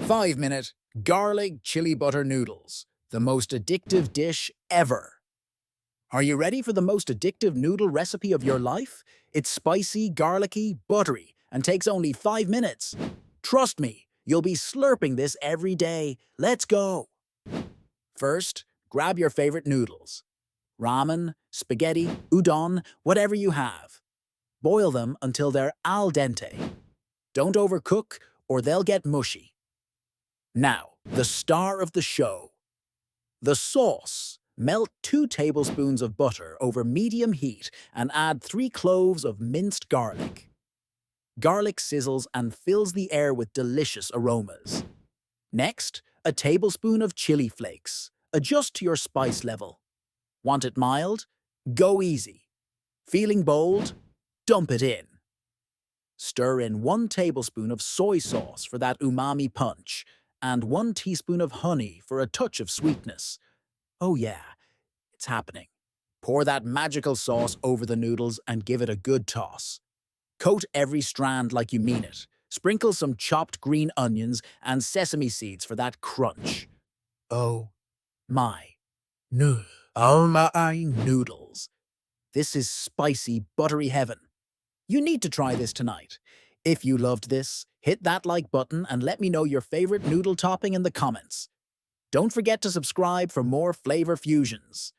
5-minute garlic chili butter noodles, the most addictive dish ever. Are you ready for the most addictive noodle recipe of your life? It's spicy, garlicky, buttery, and takes only 5 minutes. Trust me, you'll be slurping this every day. Let's go! First, grab your favorite noodles. Ramen, spaghetti, udon, whatever you have. Boil them until they're al dente. Don't overcook or they'll get mushy. Now, the star of the show. The sauce. Melt 2 tablespoons of butter over medium heat and add 3 cloves of minced garlic. Garlic sizzles and fills the air with delicious aromas. Next, a tablespoon of chili flakes. Adjust to your spice level. Want it mild? Go easy. Feeling bold? Dump it in. Stir in 1 tablespoon of soy sauce for that umami punch, and 1 teaspoon of honey for a touch of sweetness. Oh yeah, it's happening. Pour that magical sauce over the noodles and give it a good toss. Coat every strand like you mean it. Sprinkle some chopped green onions and sesame seeds for that crunch. Oh my noodles. This is spicy, buttery heaven. You need to try this tonight. If you loved this, hit that like button and let me know your favorite noodle topping in the comments. Don't forget to subscribe for more flavor fusions.